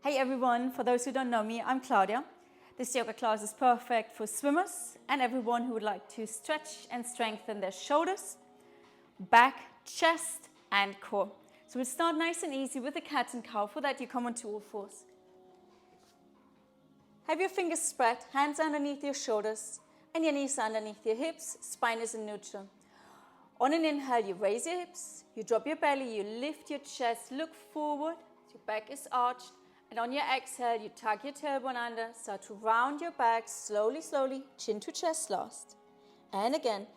Hey everyone, for those who don't know me, I'm Claudia. This yoga class is perfect for swimmers and everyone who would like to stretch and strengthen their shoulders, back, chest and core. So we'll start nice and easy with the cat and cow. For that you come onto all fours. Have your fingers spread, hands underneath your shoulders and your knees underneath your hips, spine is in neutral. On an inhale, you raise your hips, you drop your belly, you lift your chest, look forward, your back is arched. And on your exhale, you tuck your tailbone under, start to round your back slowly, chin to chest last. And again,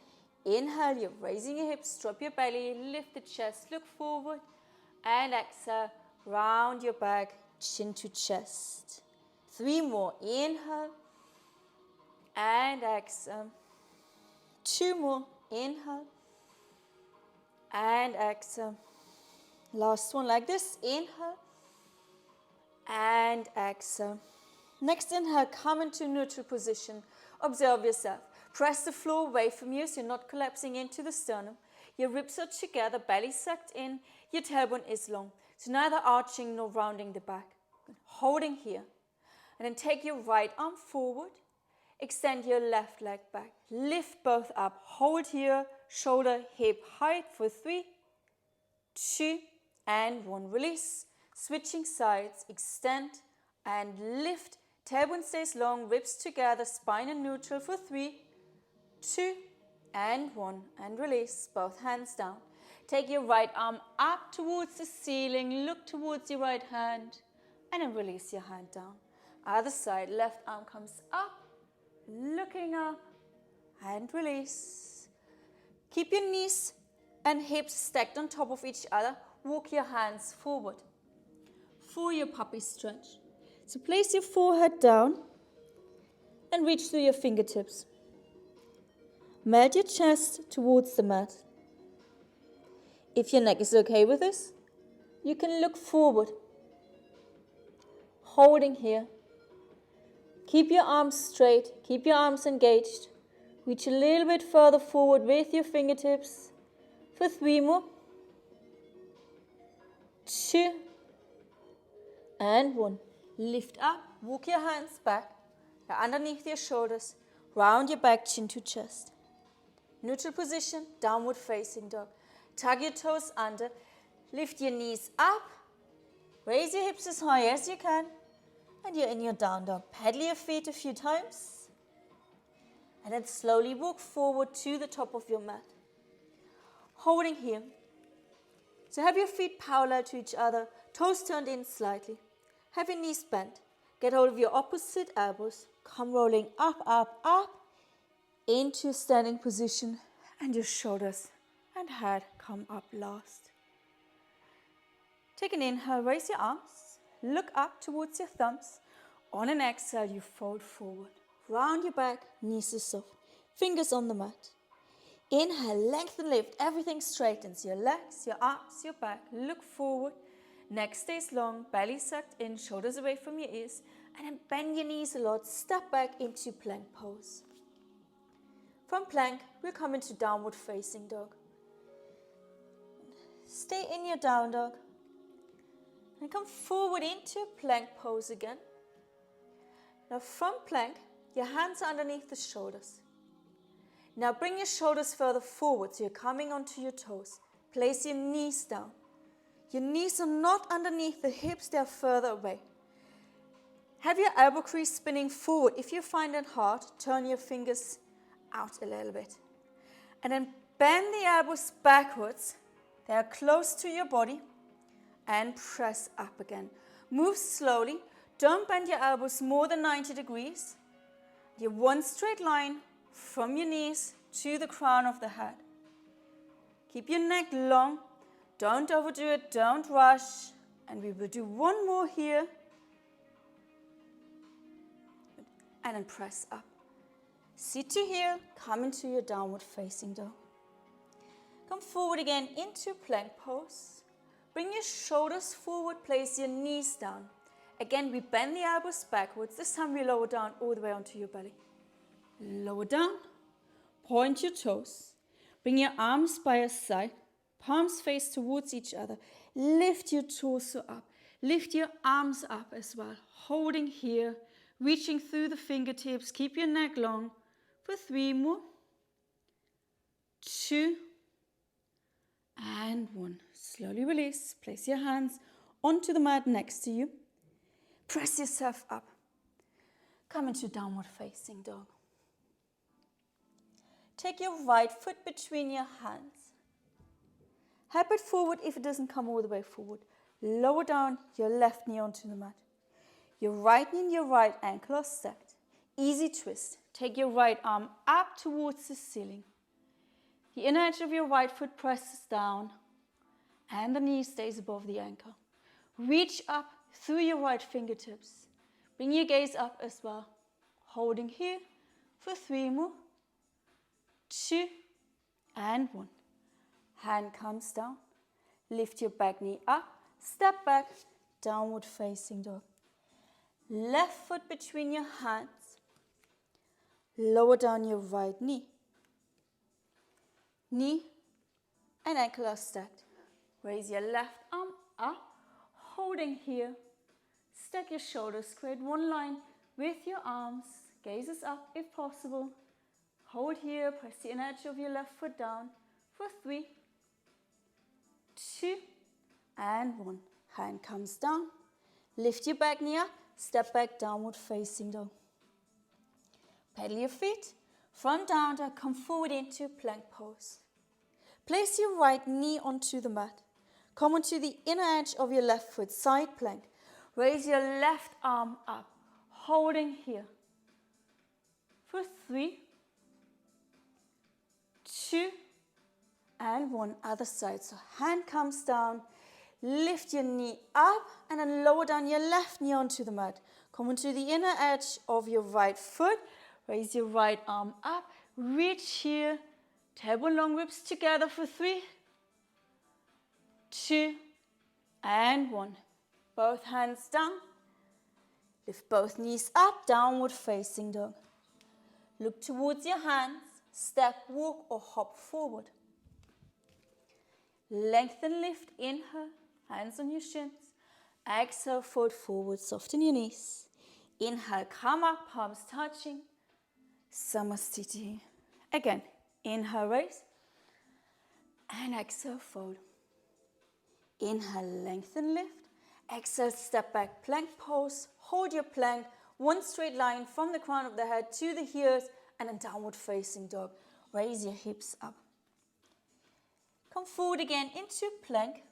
inhale, you're raising your hips, drop your belly, lift the chest, look forward. And exhale, round your back, chin to chest. 3 more, inhale. And exhale. 2 more, inhale. And exhale. Last one like this, inhale. And exhale. Next inhale, come into neutral position. Observe yourself. Press the floor away from you so you're not collapsing into the sternum. Your ribs are together, belly sucked in. Your tailbone is long. So neither arching nor rounding the back. Holding here. And then take your right arm forward. Extend your left leg back. Lift both up. Hold here, shoulder, hip height for 3, 2, and 1. Release. Switching sides, extend and lift. Tailbone stays long, ribs together, spine in neutral for 3, 2, and 1. And release, both hands down. Take your right arm up towards the ceiling, look towards your right hand, and then release your hand down. Other side, left arm comes up, looking up, and release. Keep your knees and hips stacked on top of each other. Walk your hands forward. For your puppy stretch. So place your forehead down and reach through your fingertips. Melt your chest towards the mat. If your neck is okay with this, you can look forward. Holding here. Keep your arms straight, keep your arms engaged. Reach a little bit further forward with your fingertips. For 3 more. 2. And 1. Lift up, walk your hands back, underneath your shoulders, round your back, chin to chest. Neutral position, downward facing dog. Tug your toes under, lift your knees up, raise your hips as high as you can, and you're in your down dog. Pedal your feet a few times, and then slowly walk forward to the top of your mat. Holding here. So have your feet parallel to each other, toes turned in slightly. Have your knees bent. Get hold of your opposite elbows. Come rolling up, up, up into standing position. And your shoulders and head come up last. Take an inhale, raise your arms. Look up towards your thumbs. On an exhale, you fold forward. Round your back, knees are soft. Fingers on the mat. Inhale, lengthen, lift. Everything straightens. Your legs, your arms, your back. Look forward. Neck stays long, belly sucked in, shoulders away from your ears. And then bend your knees a lot. Step back into plank pose. From plank, we'll come into downward facing dog. Stay in your down dog. And come forward into plank pose again. Now from plank, your hands are underneath the shoulders. Now bring your shoulders further forward so you're coming onto your toes. Place your knees down. Your knees are not underneath the hips, they are further away. Have your elbow crease spinning forward. If you find it hard, turn your fingers out a little bit. And then bend the elbows backwards. They are close to your body. And press up again. Move slowly. Don't bend your elbows more than 90 degrees. You're one straight line from your knees to the crown of the head. Keep your neck long. Don't overdo it, don't rush. And we will do 1 more here. And then press up. Sit to heel, come into your downward facing dog. Come forward again into plank pose. Bring your shoulders forward, place your knees down. Again, we bend the elbows backwards. This time we lower down all the way onto your belly. Lower down, point your toes. Bring your arms by your side. Palms face towards each other. Lift your torso up. Lift your arms up as well, holding here, reaching through the fingertips. Keep your neck long for 3 more. 2 and 1. Slowly release. Place your hands onto the mat next to you. Press yourself up. Come into downward facing dog. Take your right foot between your hands. Help it forward if it doesn't come all the way forward. Lower down your left knee onto the mat. Your right knee and your right ankle are stacked. Easy twist. Take your right arm up towards the ceiling. The inner edge of your right foot presses down and the knee stays above the ankle. Reach up through your right fingertips. Bring your gaze up as well. Holding here for 3 more. 2 and 1. Hand comes down. Lift your back knee up. Step back. Downward facing dog. Left foot between your hands. Lower down your right knee. Knee and ankle are stacked. Raise your left arm up. Holding here. Stack your shoulders. Create one line with your arms. Gaze is up if possible. Hold here. Press the inner edge of your left foot down for 3, 2 and 1. Hand comes down. Lift your back knee up. Step back, downward facing dog. Pedal your feet. From down dog, come forward into plank pose. Place your right knee onto the mat. Come onto the inner edge of your left foot, side plank. Raise your left arm up, holding here. For 3, 2 and 1. Other side. So hand comes down. Lift your knee up and then lower down your left knee onto the mat. Come onto the inner edge of your right foot. Raise your right arm up. Reach here. Tailbone long, ribs together for 3, 2 and 1. Both hands down. Lift both knees up. Downward facing dog. Look towards your hands. Step, walk or hop forward. Lengthen, lift, inhale. Hands on your shins. Exhale, fold forward, soften your knees. Inhale, come up, palms touching. Samasthiti. Again, inhale, raise. And exhale, fold. Inhale, lengthen, lift. Exhale, step back, plank pose. Hold your plank, one straight line from the crown of the head to the heels, and then downward facing dog. Raise your hips up. Come forward again into plank.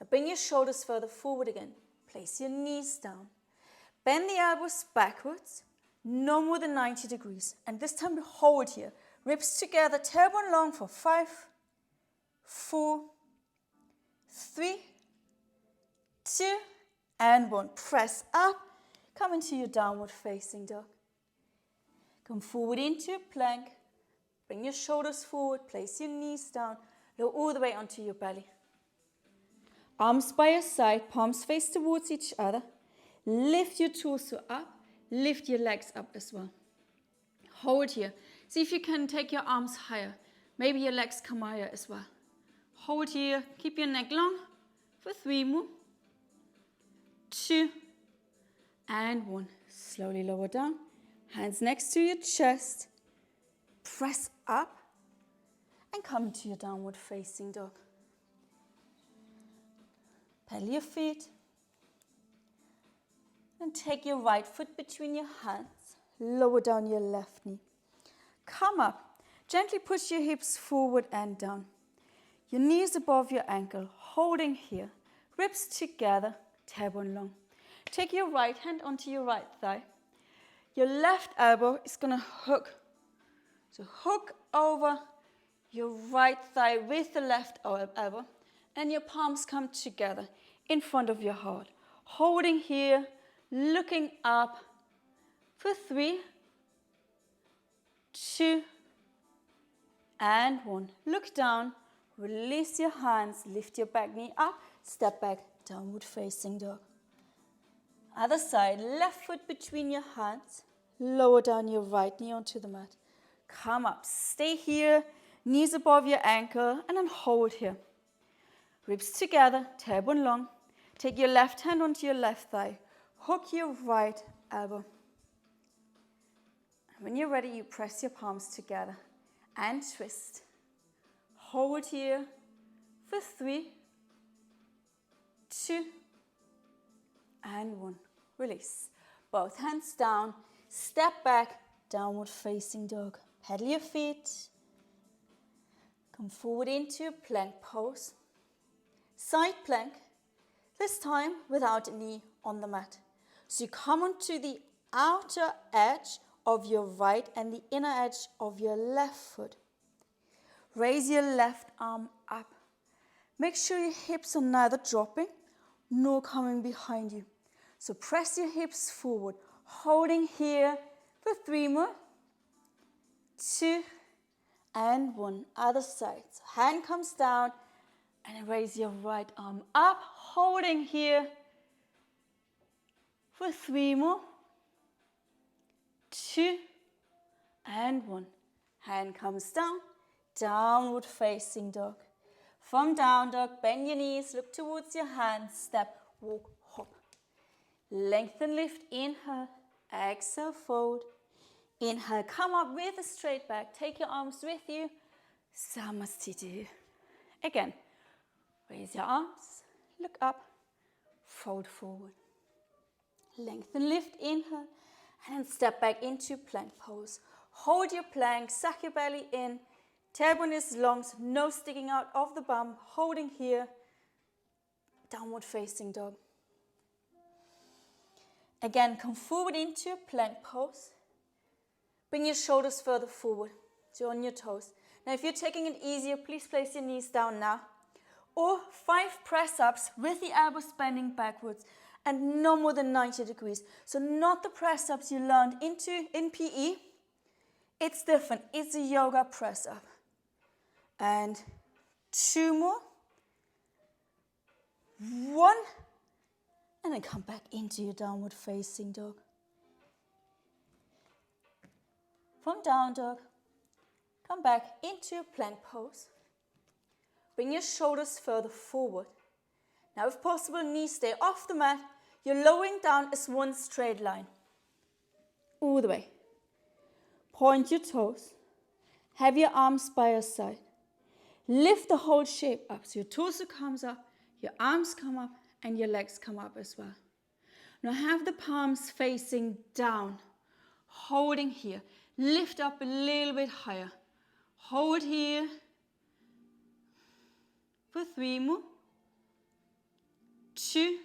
Now bring your shoulders further forward again. Place your knees down. Bend the elbows backwards, no more than 90 degrees. And this time we hold here. Ribs together, tailbone long for 5, 4, 3, 2, and 1. Press up. Come into your downward facing dog. Come forward into a plank. Bring your shoulders forward. Place your knees down. Lower all the way onto your belly. Arms by your side, palms face towards each other. Lift your torso up. Lift your legs up as well. Hold here. See if you can take your arms higher. Maybe your legs come higher as well. Hold here. Keep your neck long for 3 more. 2 and 1. Slowly lower down. Hands next to your chest. Press up and come into your downward facing dog. Pedal your feet. And take your right foot between your hands. Lower down your left knee. Come up. Gently push your hips forward and down. Your knees above your ankle. Holding here. Ribs together. Tailbone long. Take your right hand onto your right thigh. Your left elbow is going to hook. So hook over your right thigh with the left elbow. And your palms come together in front of your heart. Holding here, looking up for 3, 2, and 1. Look down, release your hands, lift your back knee up, step back, downward facing dog. Other side, left foot between your hands, lower down your right knee onto the mat. Come up, stay here, knees above your ankle, and then hold here. Ribs together, tailbone long. Take your left hand onto your left thigh. Hook your right elbow. And when you're ready, you press your palms together and twist. Hold here for 3, 2, and 1. Release. Both hands down. Step back. Downward facing dog. Pedal your feet. Come forward into plank pose. Side plank. This time without a knee on the mat. So you come onto the outer edge of your right and the inner edge of your left foot. Raise your left arm up. Make sure your hips are neither dropping nor coming behind you. So press your hips forward, holding here for 3 more. 2 and 1. Other side. So hand comes down and raise your right arm up, holding here for 3 more. 2 and 1. Hand comes down, downward facing dog. From down dog, bend your knees, look towards your hands, step, walk, hop. Lengthen, lift, inhale, exhale, fold. Inhale, come up with a straight back. Take your arms with you. Samasthiti. Again, raise your arms, look up, fold forward. Lengthen, lift, inhale, and then step back into plank pose. Hold your plank, suck your belly in. Tailbone is long, so no sticking out of the bum. Holding here, downward facing dog. Again, come forward into plank pose. Bring your shoulders further forward, so you're on your toes. Now, if you're taking it easier, please place your knees down now. Or 5 press-ups with the elbows bending backwards and no more than 90 degrees. So not the press-ups you learned in PE. It's different. It's a yoga press-up. And 2 more. 1. And then come back into your downward facing dog. From down dog, come back into plank pose. Bring your shoulders further forward. Now, if possible, knees stay off the mat. You're lowering down as one straight line. All the way. Point your toes. Have your arms by your side. Lift the whole shape up. So your torso comes up, your arms come up, and your legs come up as well. Now have the palms facing down. Holding here. Lift up a little bit higher. Hold here for 3 more. 2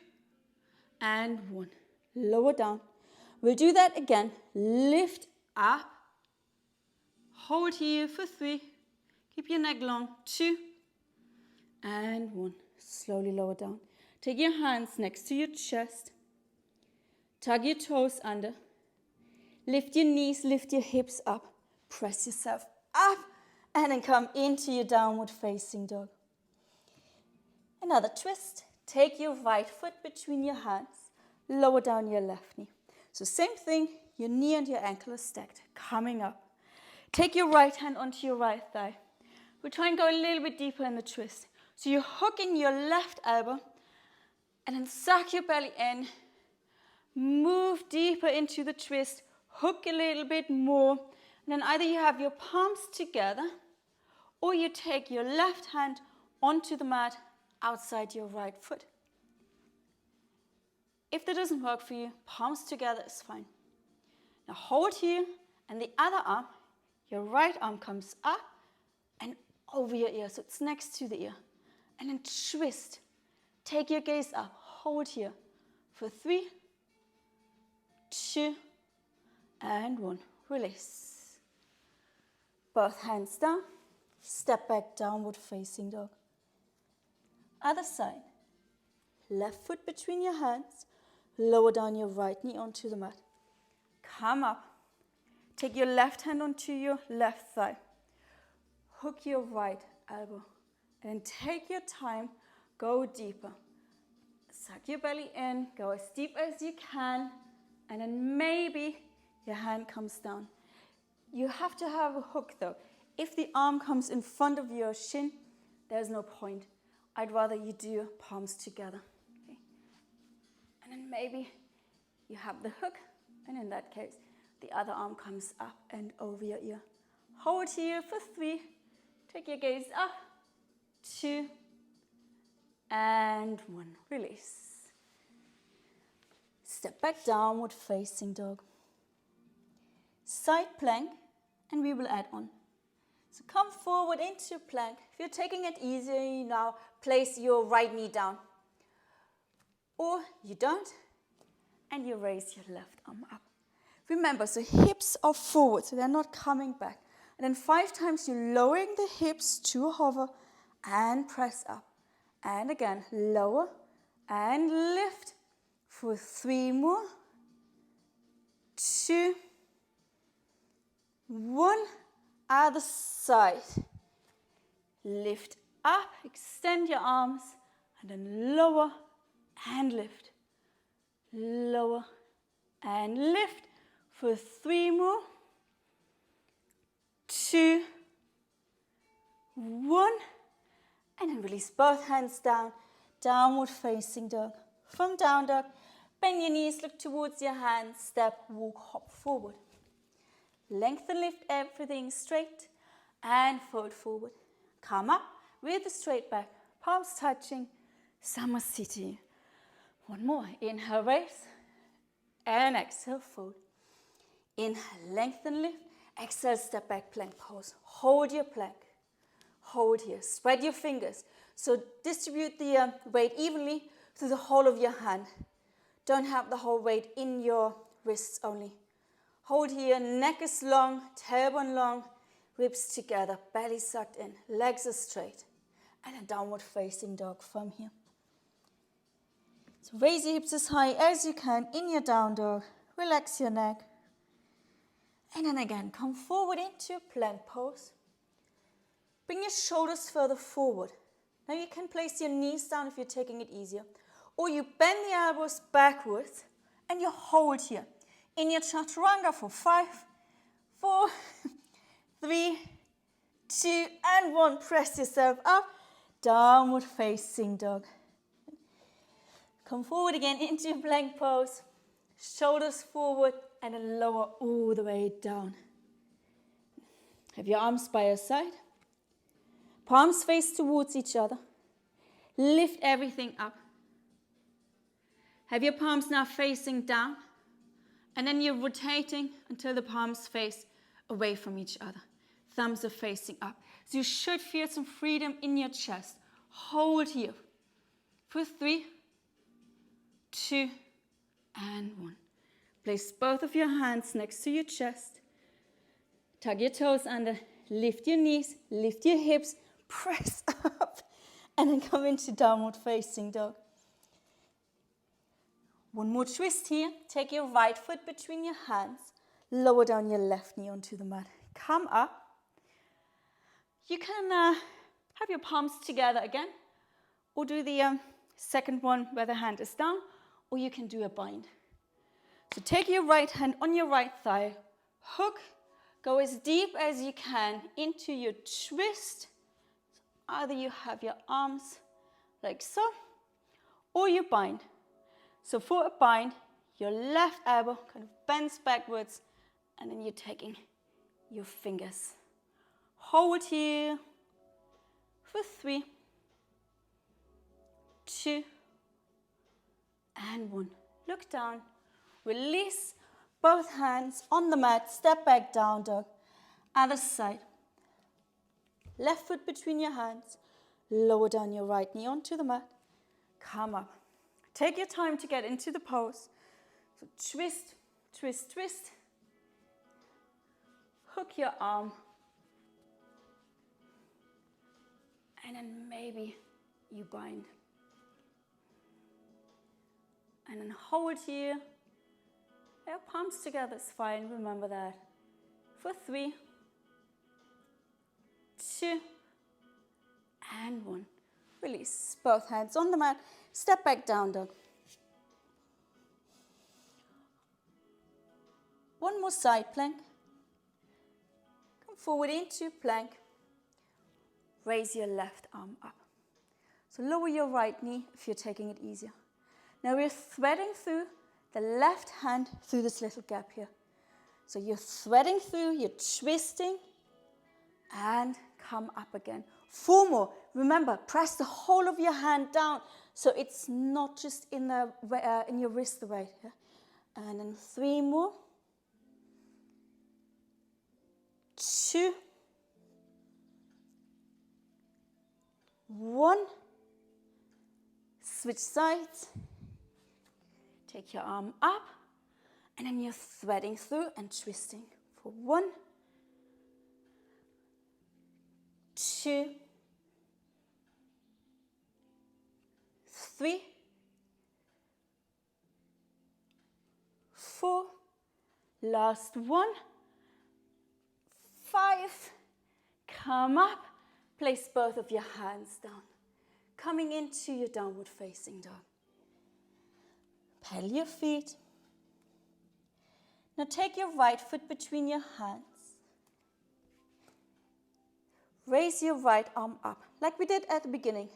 and 1. Lower down. We'll do that again. Lift up. Hold here for 3. Keep your neck long. 2 and 1. Slowly lower down. Take your hands next to your chest. Tug your toes under. Lift your knees, lift your hips up. Press yourself up and then come into your downward facing dog. Another twist. Take your right foot between your hands. Lower down your left knee. So same thing, your knee and your ankle are stacked, coming up. Take your right hand onto your right thigh. We'll try and go a little bit deeper in the twist. So you're hooking your left elbow and then suck your belly in. Move deeper into the twist. Hook a little bit more. And then either you have your palms together or you take your left hand onto the mat outside your right foot. If that doesn't work for you, palms together is fine. Now hold here and the other arm, your right arm comes up and over your ear. So it's next to the ear. And then twist. Take your gaze up. Hold here for 3, 2, and 1. Release. Both hands down. Step back, downward facing dog. Other side. Left foot between your hands. Lower down your right knee onto the mat. Come up. Take your left hand onto your left thigh. Hook your right elbow. And then take your time. Go deeper. Suck your belly in. Go as deep as you can. And then maybe your hand comes down. You have to have a hook though. If the arm comes in front of your shin, there's no point. I'd rather you do palms together. Okay. then maybe you have the hook, and in that case, the other arm comes up and over your ear. Hold here for 3. Take your gaze up. 2 and 1. Release. Step back, downward facing dog. Side plank, and we will add on. So come forward into plank. If you're taking it easy, now place your right knee down. Or you don't, and you raise your left arm up. Remember, so hips are forward, so they're not coming back. And then 5 times you're lowering the hips to hover and press up. And again, lower and lift for 3 more. 2, 1. Other side. Lift up, extend your arms, and then lower and lift. Lower and lift for 3 more. 2, 1. And then release both hands down. Downward facing dog. From down dog, bend your knees, look towards your hands, step, walk, hop forward. Lengthen, lift everything straight and fold forward. Come up with a straight back, palms touching, summer city. 1 more. Inhale, raise, and exhale, fold. Inhale, lengthen, lift. Exhale, step back, plank pose. Hold your plank. Hold here. Spread your fingers. So distribute the weight evenly through the whole of your hand. Don't have the whole weight in your wrists only. Hold here. Neck is long, tailbone long, ribs together, belly sucked in, legs are straight. And a downward facing dog from here. So raise your hips as high as you can in your down dog. Relax your neck. And then again, come forward into plank pose. Bring your shoulders further forward. Now you can place your knees down if you're taking it easier. Or you bend the elbows backwards and you hold here. In your chaturanga for 5, 4, 3, 2, and 1. Press yourself up. Downward facing dog. Come forward again into plank pose. Shoulders forward and then lower all the way down. Have your arms by your side. Palms face towards each other. Lift everything up. Have your palms now facing down. And then you're rotating until the palms face away from each other. Thumbs are facing up. So you should feel some freedom in your chest. Hold here for 3, 2, and 1. Place both of your hands next to your chest. Tuck your toes under. Lift your knees. Lift your hips. Press up. And then come into downward facing dog. 1 more twist here. Take your right foot between your hands. Lower down your left knee onto the mat. Come up. You can have your palms together again. Or do the second one where the hand is down. Or you can do a bind. So take your right hand on your right thigh. Hook. Go as deep as you can into your twist. Either you have your arms like so. Or you bind. So for a bind, your left elbow kind of bends backwards, and then you're taking your fingers. Hold here for 3, 2, and 1. Look down. Release both hands on the mat. Step back, down dog. Other side. Left foot between your hands. Lower down your right knee onto the mat. Come up. Take your time to get into the pose. So twist, twist, twist. Hook your arm. And then maybe you bind. And then hold here. Your palms together is fine, remember that. For 3, 2, and 1. Release both hands on the mat. Step back, down dog. 1 more side plank. Come forward into plank. Raise your left arm up. So lower your right knee if you're taking it easier. Now we're threading through the left hand through this little gap here. So you're threading through, you're twisting, and come up again. 4 more. Remember, press the whole of your hand down so it's not just in your wrist right here. And then 3 more. 2. 1. Switch sides. Take your arm up. And then you're threading through and twisting for 1, 2, 3, 4, last 1, 5, come up, place both of your hands down, coming into your downward facing dog. Pedal your feet. Now take your right foot between your hands. Raise your right arm up, like we did at the beginning.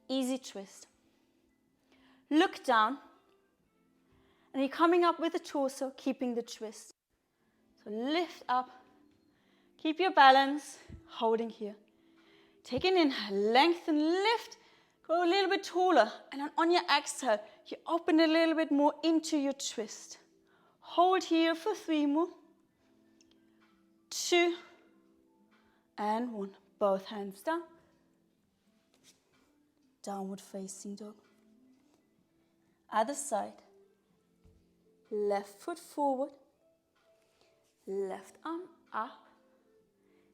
Easy twist. Look down, and you're coming up with the torso, keeping the twist. So lift up, keep your balance, holding here. Take an inhale, lengthen, lift, go a little bit taller, and then on your exhale, you open a little bit more into your twist. Hold here for 3 more. 2 and 1. Both hands down. Downward facing dog. Other side. Left foot forward. Left arm up.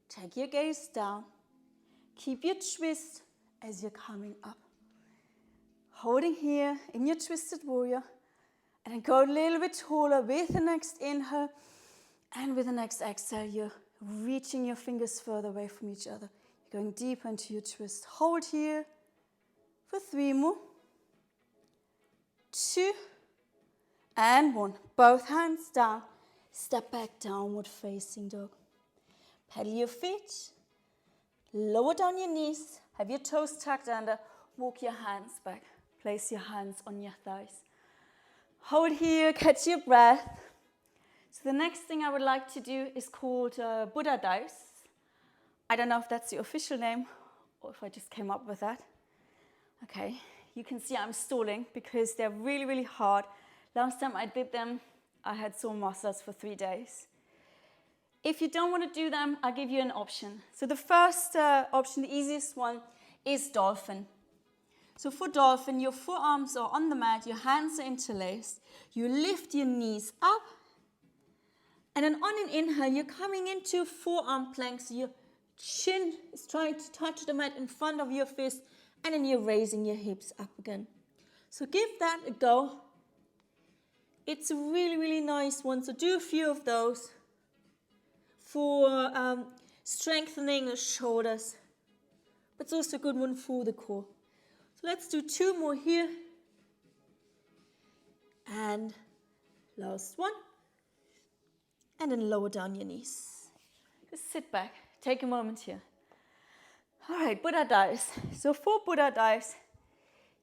Take your gaze down. Keep your twist as you're coming up. Holding here in your twisted warrior. And then go a little bit taller with the next inhale. And with the next exhale, you're reaching your fingers further away from each other. You're going deeper into your twist. Hold here for 3 more. 2 and 1. Both hands down. Step back, downward facing dog. Pedal your feet. Lower down your knees. Have your toes tucked under. Walk your hands back. Place your hands on your thighs. Hold here, catch your breath. So the next thing I would like to do is called Buddha dives. I don't know if that's the official name or if I just came up with that. Okay, you can see I'm stalling because they're really, really hard. Last time I did them, I had sore muscles for 3 days. If you don't want to do them, I'll give you an option. So the first option, the easiest one, is Dolphin. So for Dolphin, your forearms are on the mat, your hands are interlaced. You lift your knees up. And then on an inhale, you're coming into forearm plank. So your chin is trying to touch the mat in front of your fist. And then you're raising your hips up again. So give that a go. It's a really, really nice one. So do a few of those for strengthening the shoulders. But it's also a good one for the core. Let's do 2 more here. And last one. And then lower down your knees. Just sit back. Take a moment here. All right, Buddha dives. So for Buddha dives,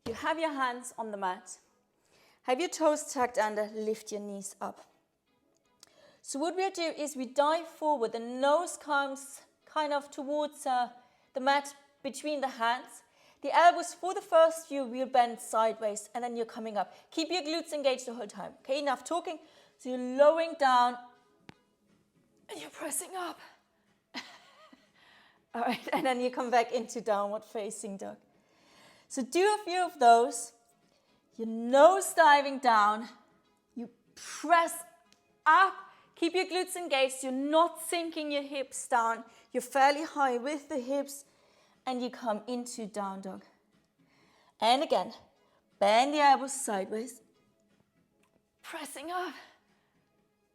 you have your hands on the mat. Have your toes tucked under. Lift your knees up. So what we'll do is we dive forward. The nose comes kind of towards the mat between the hands. The elbows for the first few will bend sideways and then you're coming up. Keep your glutes engaged the whole time. Okay, enough talking. So you're lowering down and you're pressing up. All right, and then you come back into downward facing dog. So do a few of those. Your nose diving down. You press up. Keep your glutes engaged. You're not sinking your hips down. You're fairly high with the hips. And you come into down dog. And again, bend the elbows sideways. Pressing up.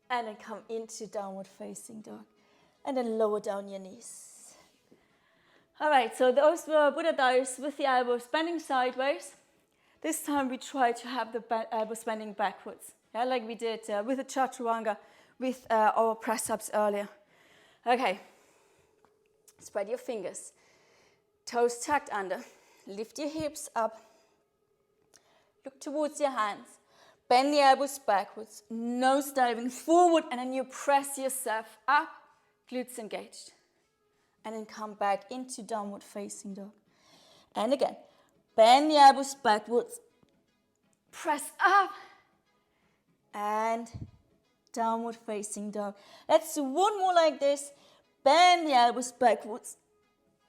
And then come into downward facing dog. And then lower down your knees. All right, so those were Buddha dives with the elbows bending sideways. This time we try to have the elbows bending backwards. Yeah, like we did with the chaturanga with our press-ups earlier. Okay, spread your fingers. Toes tucked under. Lift your hips up. Look towards your hands. Bend the elbows backwards, nose diving forward, and then you press yourself up, glutes engaged. And then come back into downward facing dog. And again, bend the elbows backwards, press up, and downward facing dog. Let's do one more like this. Bend the elbows backwards,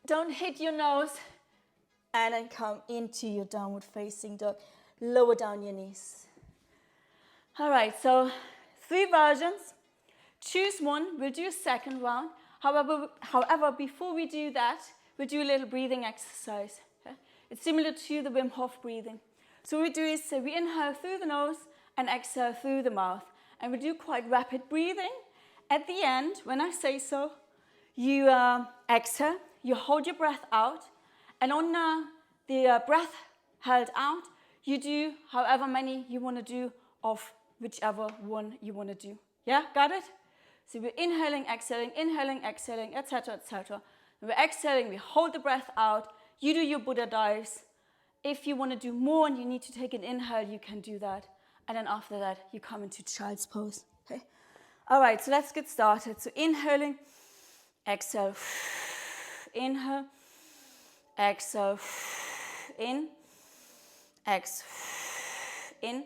don't hit your nose, and then come into your downward facing dog. Lower down your knees. All right, so 3 versions. Choose one. We'll do a second round. However, before we do that, we'll do a little breathing exercise. Okay? It's similar to the Wim Hof breathing. So what we do is we inhale through the nose and exhale through the mouth. And we do quite rapid breathing. At the end, when I say so, you exhale, you hold your breath out, and on the breath held out, you do however many you want to do of whichever one you want to do. Yeah, got it? So we're inhaling, exhaling, etc., etc. When we're exhaling, we hold the breath out. You do your Buddha dives. If you want to do more and you need to take an inhale, you can do that. And then after that, you come into child's pose. Okay? All right, so let's get started. So inhaling, exhale, inhale, exhale, in, exhale, in,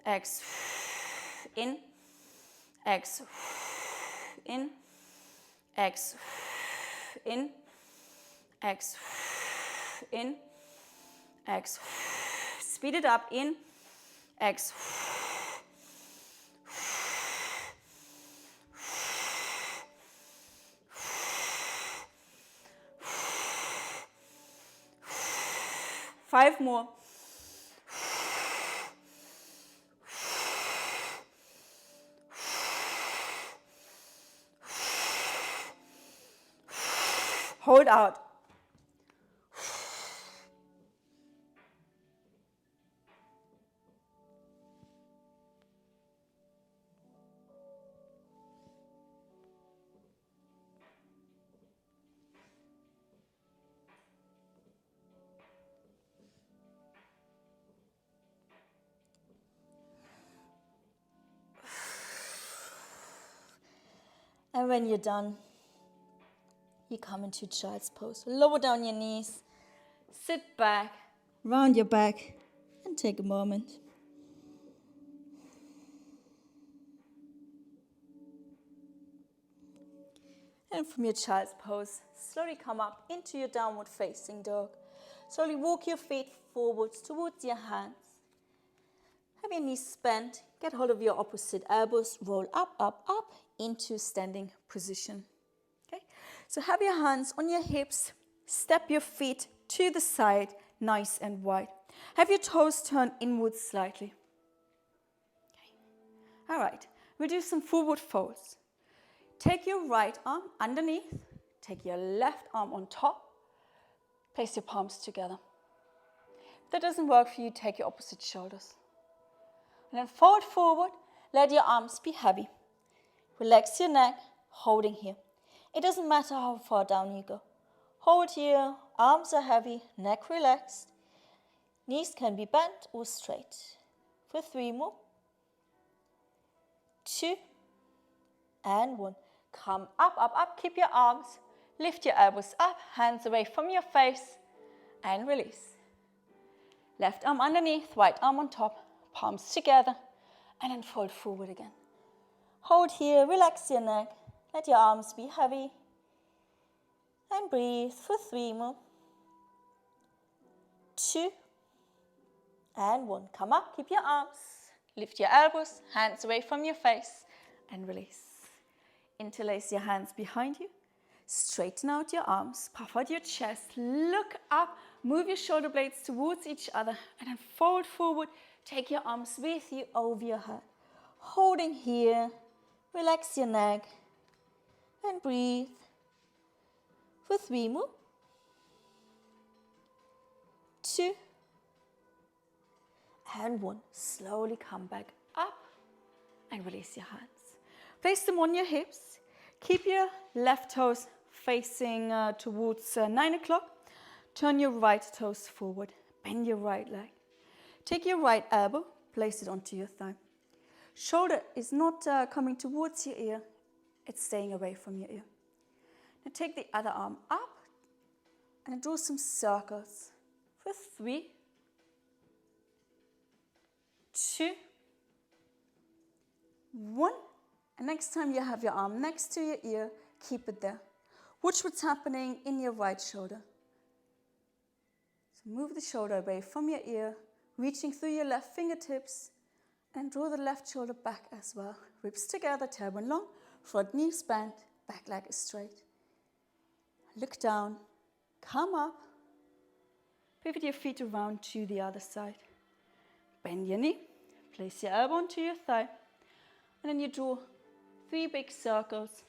exhale, in, exhale, in, exhale, in, exhale, in, exhale. Speed it up, in, exhale. 5 more. Hold out. And when you're done, you come into child's pose. Lower down your knees, sit back, round your back, and take a moment. And from your child's pose, slowly come up into your downward facing dog. Slowly walk your feet forwards towards your hands. Have your knees bent, get hold of your opposite elbows, roll up, up, up into standing position. Okay? So have your hands on your hips, step your feet to the side, nice and wide. Have your toes turned inwards slightly. Okay. All right, we'll do some forward folds. Take your right arm underneath, take your left arm on top, place your palms together. If that doesn't work for you, take your opposite shoulders. And then fold forward, let your arms be heavy. Relax your neck, holding here. It doesn't matter how far down you go. Hold here, arms are heavy, neck relaxed. Knees can be bent or straight. For 3 more. 2 and 1. Come up, up, up. Keep your arms. Lift your elbows up, hands away from your face, and release. Left arm underneath, right arm on top, palms together, and then fold forward again. Hold here, relax your neck, let your arms be heavy, and breathe for 3 more. 2 and 1. Come up, keep your arms, lift your elbows, hands away from your face, and release. Interlace your hands behind you, straighten out your arms, puff out your chest, look up, move your shoulder blades towards each other, and then fold forward. Take your arms with you over your head. Holding here, relax your neck, and breathe for 3 more. 2 and 1. Slowly come back up and release your hands. Place them on your hips. Keep your left toes facing towards 9 o'clock. Turn your right toes forward. Bend your right leg. Take your right elbow, place it onto your thigh. Shoulder is not coming towards your ear, it's staying away from your ear. Now take the other arm up and draw some circles for 3, 2, 1. And next time you have your arm next to your ear, keep it there. Watch what's happening in your right shoulder. So move the shoulder away from your ear, reaching through your left fingertips, and draw the left shoulder back as well. Ribs together, tailbone long, front knee is bent, back leg is straight. Look down, come up, pivot your feet around to the other side. Bend your knee, place your elbow onto your thigh, and then you draw 3 big circles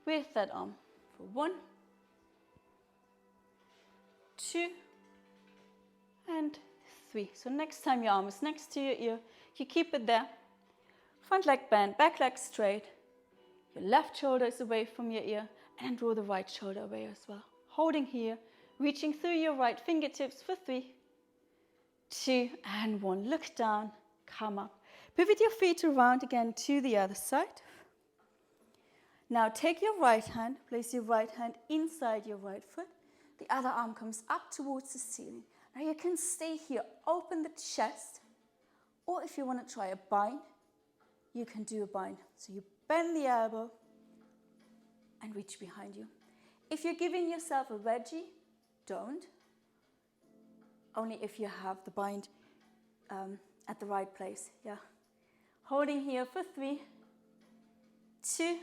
with that arm. For 1, 2, and 3. So next time your arm is next to your ear, you keep it there. Front leg bent, back leg straight. Your left shoulder is away from your ear, and draw the right shoulder away as well. Holding here, reaching through your right fingertips for 3, 2, and 1. Look down, come up. Pivot your feet around again to the other side. Now take your right hand, place your right hand inside your right foot. The other arm comes up towards the ceiling. Now you can stay here, open the chest, or if you want to try a bind, you can do a bind. So you bend the elbow and reach behind you. If you're giving yourself a wedgie, don't. Only if you have the bind at the right place. Yeah. Holding here for 3, 2,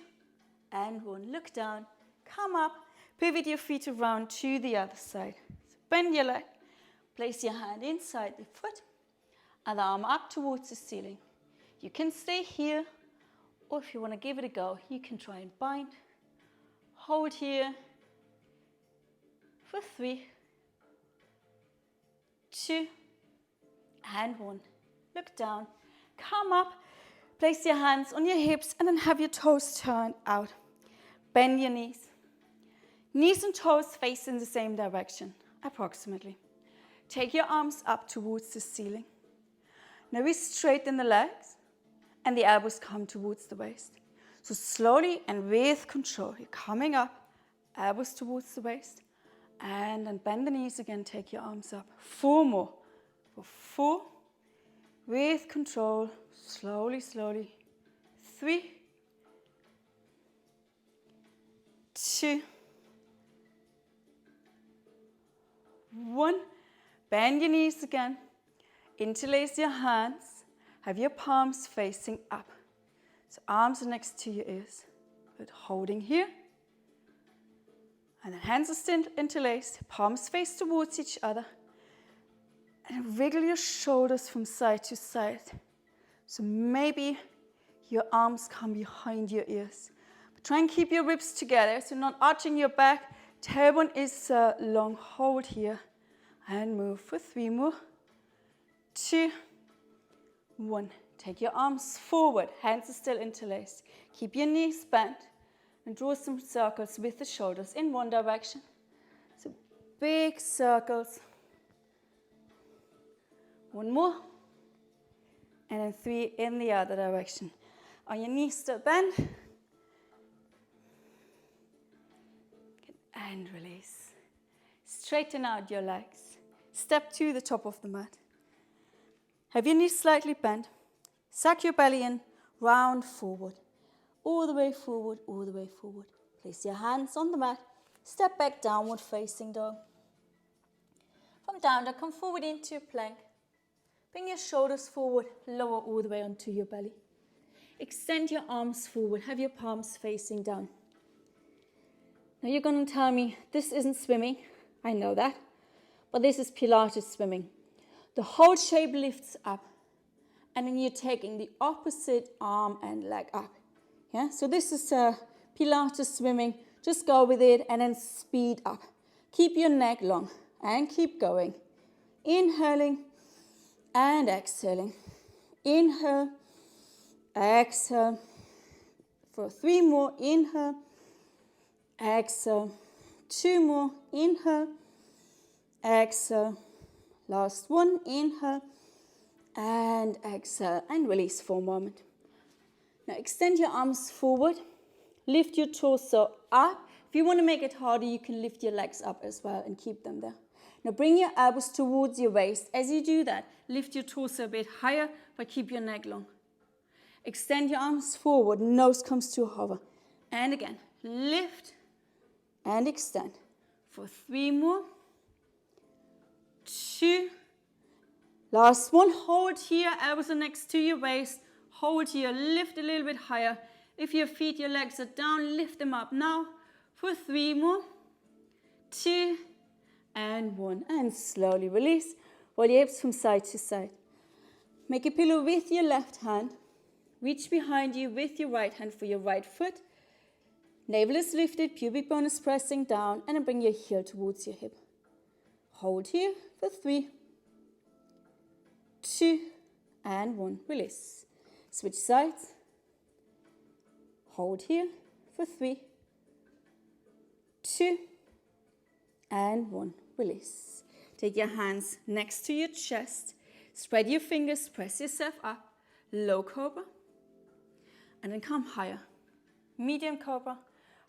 and 1. Look down, come up, pivot your feet around to the other side. So bend your leg, place your hand inside the foot, other arm up towards the ceiling. You can stay here, or if you want to give it a go, you can try and bind. Hold here for 3, 2, and 1. Look down, come up, place your hands on your hips, and then have your toes turned out. Bend your knees. Knees and toes face in the same direction, approximately. Take your arms up towards the ceiling. Now we straighten the legs, and the elbows come towards the waist. So slowly and with control, you're coming up, elbows towards the waist, and then bend the knees again, take your arms up. 4 more. For 4, with control, slowly, slowly. 3, 2, 1. Bend your knees again. Interlace your hands. Have your palms facing up. So arms are next to your ears. But holding here. And then hands are still interlaced. Palms face towards each other. And wiggle your shoulders from side to side. So maybe your arms come behind your ears. But try and keep your ribs together, so not arching your back. Tailbone is long. Hold here. And move for 3 more. 2, 1. Take your arms forward. Hands are still interlaced. Keep your knees bent. And draw some circles with the shoulders in one direction. So big circles. 1 more. And then 3 in the other direction. Are your knees still bent? And release. Straighten out your legs. Step to the top of the mat. Have your knees slightly bent. Suck your belly in, round forward. All the way forward, all the way forward. Place your hands on the mat. Step back, downward facing dog. From down dog, come forward into a plank. Bring your shoulders forward, lower all the way onto your belly. Extend your arms forward, have your palms facing down. Now you're going to tell me, this isn't swimming, I know that, but this is Pilates swimming. The whole shape lifts up, and then you're taking the opposite arm and leg up. Yeah, so this is Pilates swimming, just go with it and then speed up. Keep your neck long and keep going. Inhaling and exhaling. Inhale, exhale. For 3 more, inhale, exhale. 2 more, inhale, exhale. Last one, inhale, And exhale and release for a moment. Now extend your arms forward. Lift your torso up. If you want to make it harder, you can lift your legs up as well and keep them there. Now bring your elbows towards your waist. As you do that, lift your torso a bit higher, but keep your neck long. Extend your arms forward. Nose comes to a hover. And again, lift and extend. For 3 more. 2. Last one. Hold here. Elbows are next to your waist. Hold here. Lift a little bit higher. If your feet, your legs are down, lift them up now. For 3 more. 2. And 1. And slowly release. Roll your hips from side to side. Make a pillow with your left hand. Reach behind you with your right hand for your right foot. Navel is lifted, pubic bone is pressing down, and then bring your heel towards your hip. Hold here for 3, 2, and 1. Release. Switch sides. Hold here for 3, 2, and 1. Release. Take your hands next to your chest. Spread your fingers, press yourself up. Low cobra. And then come higher. Medium cobra.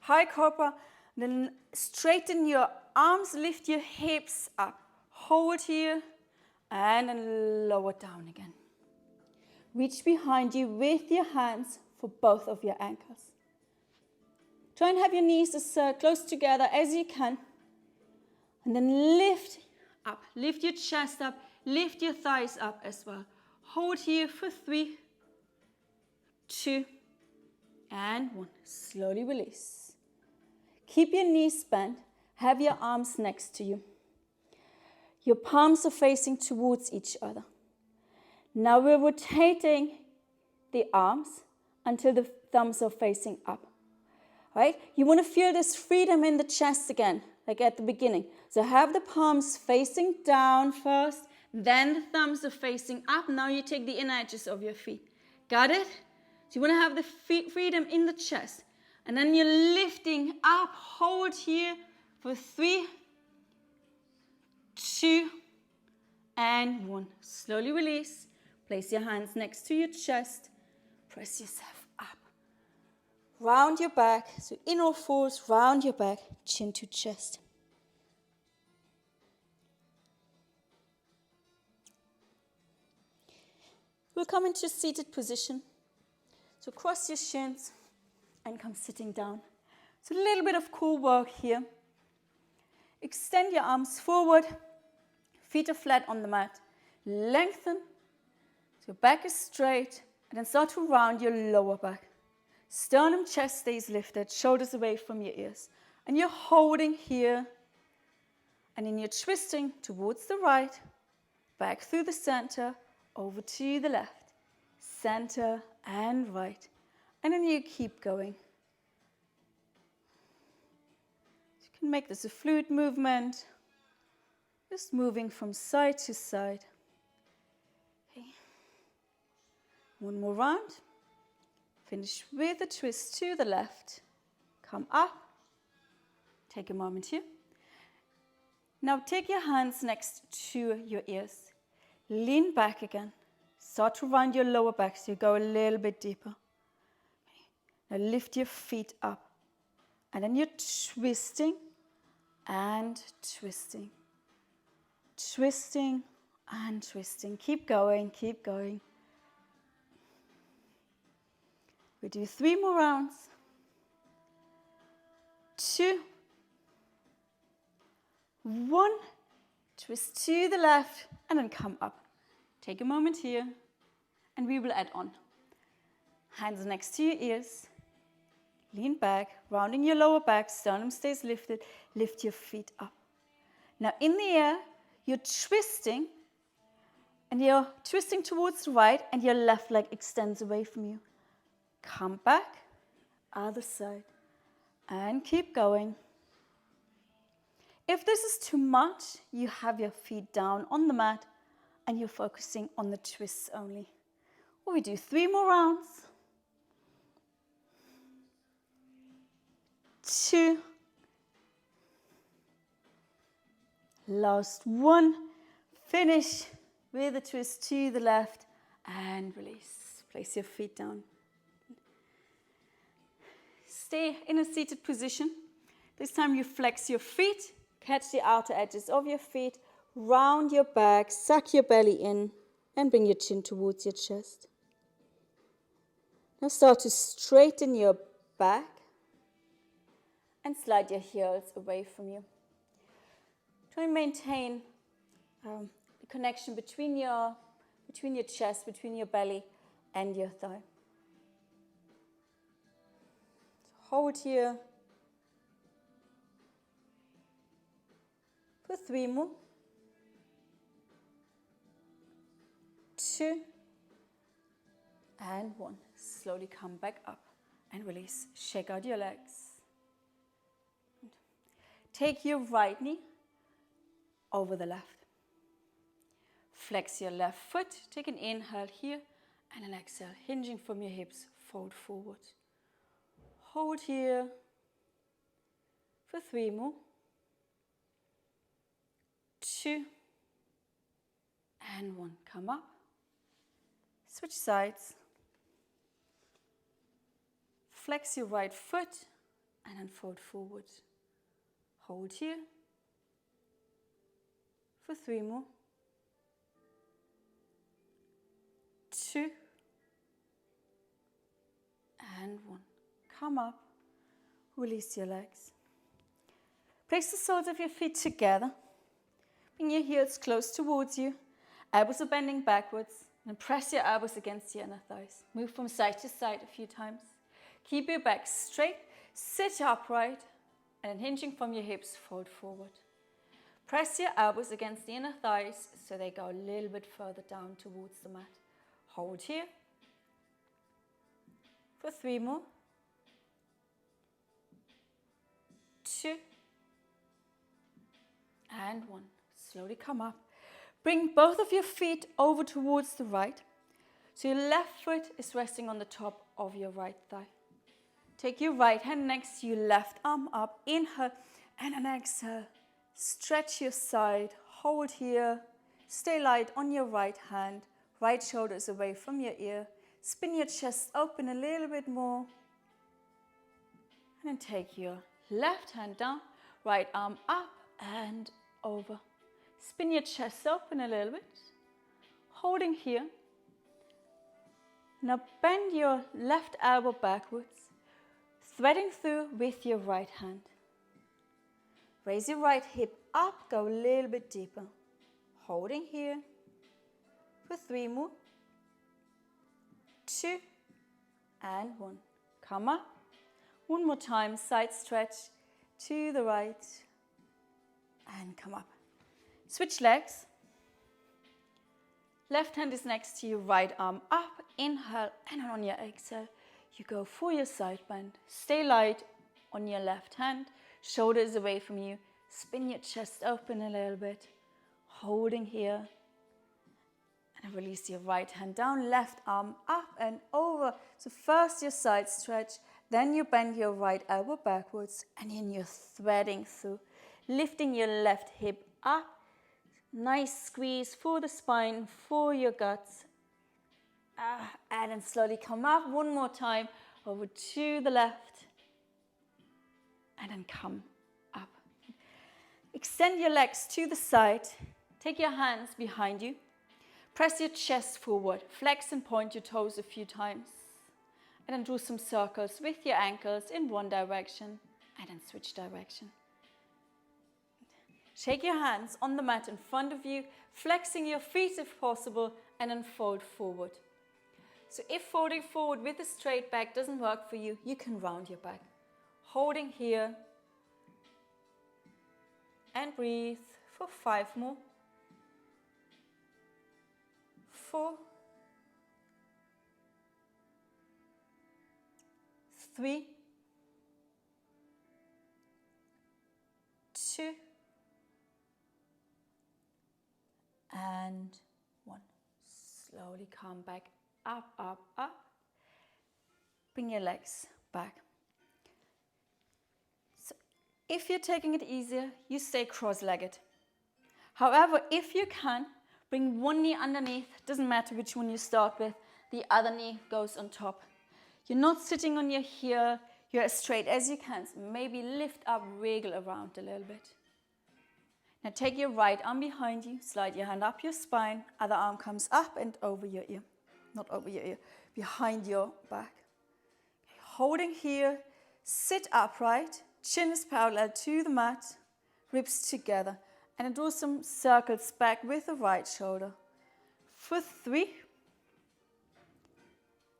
High cobra. Then straighten your arms, lift your hips up. Hold here. And then lower down again. Reach behind you with your hands for both of your ankles. Try and have your knees as close together as you can. And then lift up. Lift your chest up. Lift your thighs up as well. Hold here for 3, 2, and 1. Slowly release. Keep your knees bent. Have your arms next to you. Your palms are facing towards each other. Now we're rotating the arms until the thumbs are facing up. Right? You want to feel this freedom in the chest again, like at the beginning. So have the palms facing down first, then the thumbs are facing up. Now you take the inner edges of your feet. Got it? So you want to have the freedom in the chest. And then you're lifting up. Hold here for 3, 2, and 1. Slowly release. Place your hands next to your chest. Press yourself up. Round your back. So in all fours, round your back, chin to chest. We'll come into seated position. So cross your shins and come sitting down. So a little bit of core work here. Extend your arms forward. Feet are flat on the mat. Lengthen. So your back is straight. And then start to round your lower back. Sternum, chest stays lifted. Shoulders away from your ears. And you're holding here. And then you're twisting towards the right. Back through the center. Over to the left. Center and right. And then you keep going. You can make this a fluid movement. Just moving from side to side. Okay. One more round. Finish with a twist to the left. Come up. Take a moment here. Now take your hands next to your ears. Lean back again. Start to round your lower back so you go a little bit deeper. Now lift your feet up. And then you're twisting and twisting. Twisting and twisting. Keep going, keep going. We do 3 more rounds. 2. 1. Twist to the left and then come up. Take a moment here and we will add on. Hands next to your ears. Lean back, rounding your lower back, sternum stays lifted. Lift your feet up. Now in the air, you're twisting and you're twisting towards the right and your left leg extends away from you. Come back, other side, and keep going. If this is too much, you have your feet down on the mat and you're focusing on the twists only. Or we do 3 more rounds. 2. Last one. Finish with a twist to the left and release. Place your feet down. Stay in a seated position. This time you flex your feet, catch the outer edges of your feet, round your back, suck your belly in, and bring your chin towards your chest. Now start to straighten your back and slide your heels away from you. Try and maintain the connection between your chest, between your belly and your thigh. So hold here for 3 more. 2 and 1. Slowly come back up and release. Shake out your legs. Take your right knee over the left. Flex your left foot. Take an inhale here and an exhale. Hinging from your hips, fold forward. Hold here for 3 more. 2 and 1. Come up. Switch sides. Flex your right foot and then fold forward. Hold here for 3 more. 2 and 1. Come up. Release your legs. Place the soles of your feet together. Bring your heels close towards you. Elbows are bending backwards. And press your elbows against your inner thighs. Move from side to side a few times. Keep your back straight. Sit upright. And then hinging from your hips, fold forward. Press your elbows against the inner thighs so they go a little bit further down towards the mat. Hold here for 3 more. 2 and 1. Slowly come up. Bring both of your feet over towards the right. So your left foot is resting on the top of your right thigh. Take your right hand next to your left arm up. Inhale and an exhale. Stretch your side. Hold here. Stay light on your right hand. Right shoulder is away from your ear. Spin your chest open a little bit more. And then take your left hand down. Right arm up and over. Spin your chest open a little bit. Holding here. Now bend your left elbow backwards. Threading through with your right hand. Raise your right hip up. Go a little bit deeper. Holding here for 3 more. 2 and 1. Come up. One more time. Side stretch to the right. And come up. Switch legs. Left hand is next to your right arm up. Inhale and on your exhale, you go for your side bend. Stay light on your left hand. Shoulder is away from you. Spin your chest open a little bit. Holding here. And release your right hand down. Left arm up and over. So first your side stretch. Then you bend your right elbow backwards. And then you're threading through. Lifting your left hip up. Nice squeeze for the spine, for your guts. And then slowly come up. One more time. Over to the left. And then come up. Extend your legs to the side. Take your hands behind you. Press your chest forward. Flex and point your toes a few times. And then do some circles with your ankles in one direction. And then switch direction. Shake your hands on the mat in front of you, flexing your feet if possible, and then fold forward. So if folding forward with a straight back doesn't work for you, you can round your back. Holding here. And breathe for 5 more. 4. 3. 2. And 1. Slowly come back up, up, up. Bring your legs back. So if you're taking it easier, you stay cross-legged. However, if you can, Bring one knee underneath, doesn't matter which one you start with, the other knee goes on top. You're not sitting on your heel, you're as straight as you can, so maybe lift up, wiggle around a little bit. Now take your right arm behind you, slide your hand up your spine, other arm comes up and over your ear. Not over your ear, behind your back. Holding here, sit upright, chin is parallel to the mat, ribs together. And draw some circles back with the right shoulder. For 3,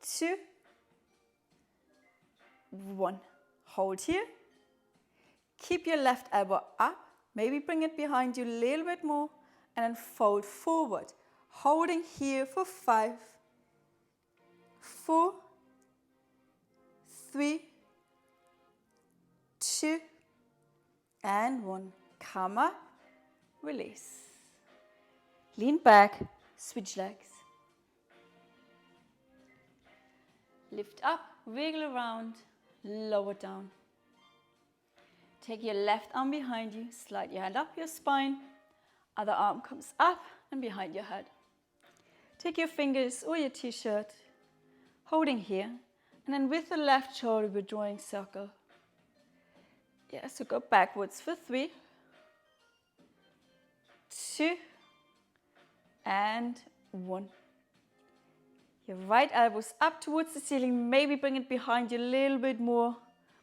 2, 1. Hold here. Keep your left elbow up. Maybe bring it behind you a little bit more. And then fold forward. Holding here for 5, 4, 3, 2, and 1. Come up. Release. Lean back, switch legs. Lift up, wiggle around, lower down. Take your left arm behind you, slide your hand up your spine. Other arm comes up and behind your head. Take your fingers or your t-shirt, holding here, and then with the left shoulder we're drawing circle. Yeah, so go backwards for 3, 2, and 1. Your right elbow's up towards the ceiling. Maybe bring it behind you a little bit more.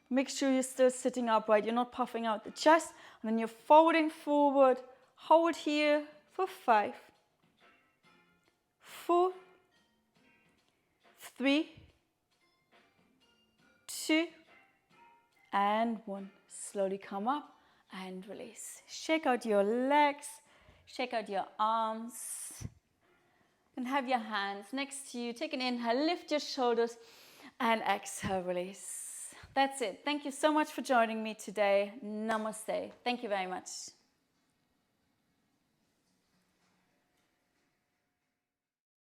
Make sure you're still sitting upright. You're not puffing out the chest. And then you're folding forward. Hold here for 5, 4, 3, 2, and 1. Slowly come up and release. Shake out your legs. Shake out your arms. And have your hands next to you. Take an inhale, lift your shoulders, and exhale, release. That's it. Thank you so much for joining me today. Namaste. Thank you very much.